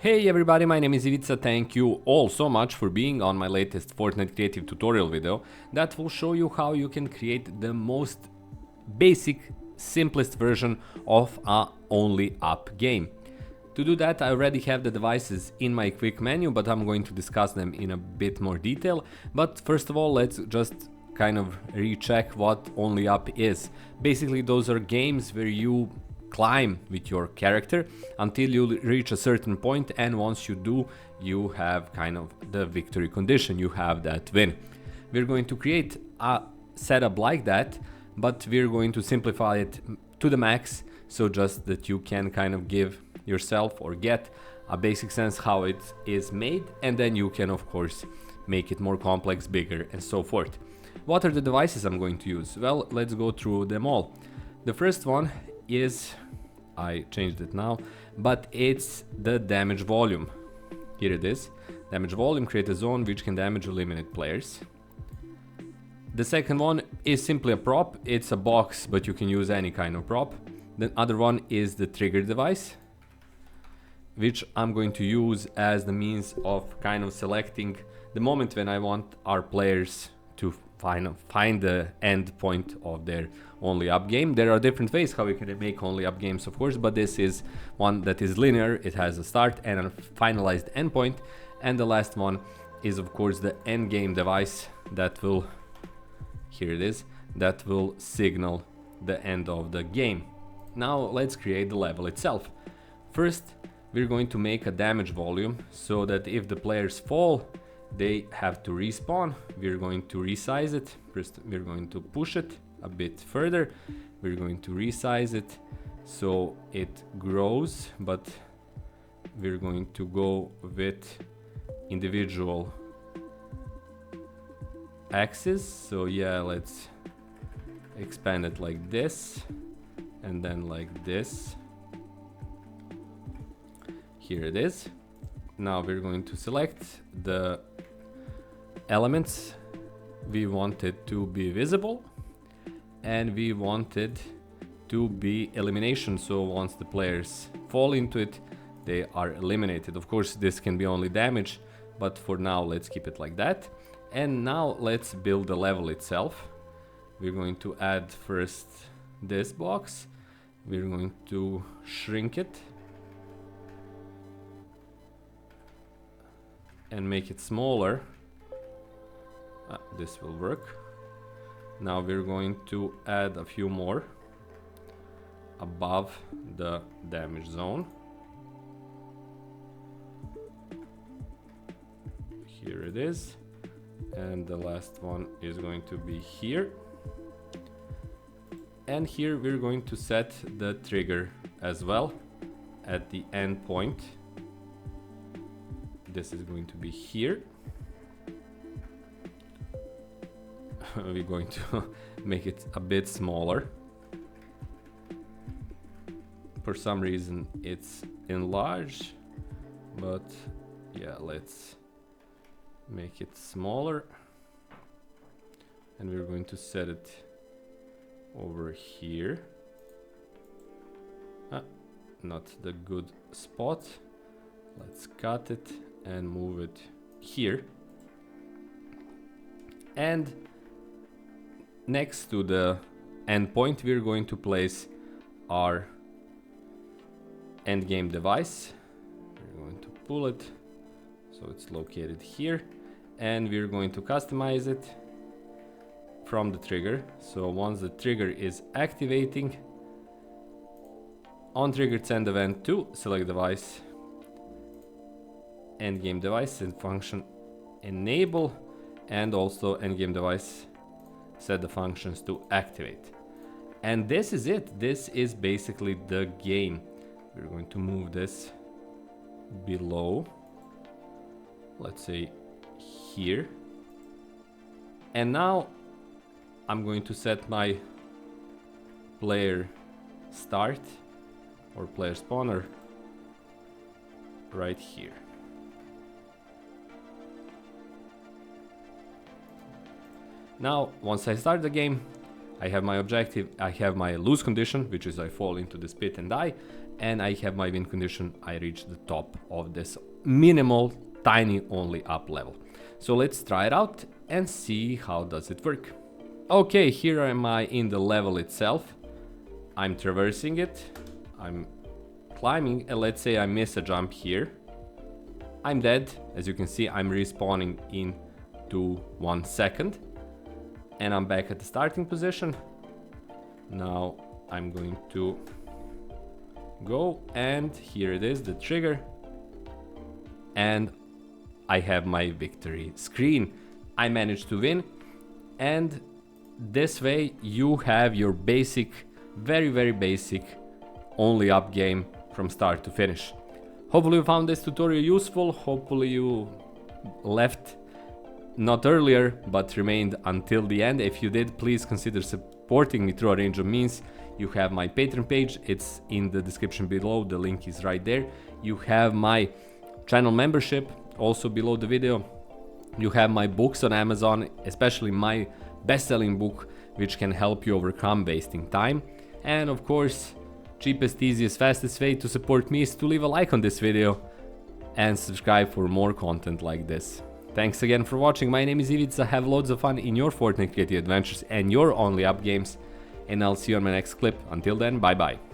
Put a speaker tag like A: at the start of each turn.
A: Hey everybody, my name is Ivica. Thank you all so much for being on my latest Fortnite Creative tutorial video that will show you how you can create the most basic, simplest version of a only up game. To do that, I already have the devices in my quick menu, but I'm going to discuss them in a bit more detail. But first of all, let's just kind of recheck what only up is. Basically, those are games where you climb with your character until you reach a certain point, and once you do, you have kind of the victory condition, you have that win. We're going to create a setup like that, but we're going to simplify it to the max, so just that you can kind of give yourself or get a basic sense how it is made, and then you can of course make it more complex, bigger, and so forth. What are the devices I'm going to use? Well, let's go through them all. The first one is, I changed it now, but it's the damage volume. Here it is. Damage volume, create a zone which can damage or eliminate players. The second one is simply a prop. It's a box, but you can use any kind of prop. The other one is the trigger device, which I'm going to use as the means of kind of selecting the moment when I want our players to find the end point of their only up game. There are different ways how you can make only up games, of course, but this is one that is linear. It has a start and a finalized endpoint. And the last one is of course the end game device that will, here it is, that will signal the end of the game. Now let's create the level itself. First, we're going to make a damage volume so that if the players fall, they have to respawn. We're going to resize it. First, we're going to push it a bit further. We're going to resize it so it grows, but we're going to go with individual axes. So yeah, let's expand it like this and then like this. Here it is. Now we're going to select the elements we wanted to be visible, and we wanted to be elimination, so once the players fall into it, they are eliminated. Of course, this can be only damage, but for now let's keep it like that. And now let's build the level itself. We're going to add first this box. We're going to shrink it and make it smaller. This will work. Now we're going to add a few more above the damage zone. Here it is. And the last one is going to be here. And here we're going to set the trigger as well at the end point. This is going to be here. We're going to make it a bit smaller. For some reason it's enlarged, but yeah, let's make it smaller. And we're going to set it over here. Not the good spot. Let's cut it and move it here. And next to the endpoint, we're going to place our endgame device. We're going to pull it so it's located here, and we're going to customize it from the trigger. So once the trigger is activating, on trigger send event to select device, endgame device and function enable, and also endgame device set the functions to activate. And this is it. This is basically the game. We're going to move this below, let's say here. And now I'm going to set my player start or player spawner right here. Now, once I start the game, I have my objective, I have my lose condition, which is I fall into this pit and die, and I have my win condition, I reach the top of this minimal, tiny only up level. So let's try it out and see how does it work. Okay, here am I in the level itself. I'm traversing it, I'm climbing, and let's say I miss a jump here. I'm dead. As you can see, I'm respawning into 1 second. And I'm back at the starting position. Now I'm going to go, and here it is, the trigger. And I have my victory screen. I managed to win. And this way you have your basic, very basic, only up game from start to finish. Hopefully you found this tutorial useful. Hopefully you left not earlier but remained until the end. If you did, please consider supporting me through a range of means. You have my Patreon page, it's in the description below, the link is right there. You have my channel membership also below the video. You have my books on Amazon, especially my best-selling book, which can help you overcome wasting time. And of course, cheapest, easiest, fastest way to support me is to leave a like on this video and subscribe for more content like this. Thanks again for watching. My name is Ivica. Have loads of fun in your Fortnite creative adventures and your only up games, and I'll see you on my next clip. Until then, bye bye.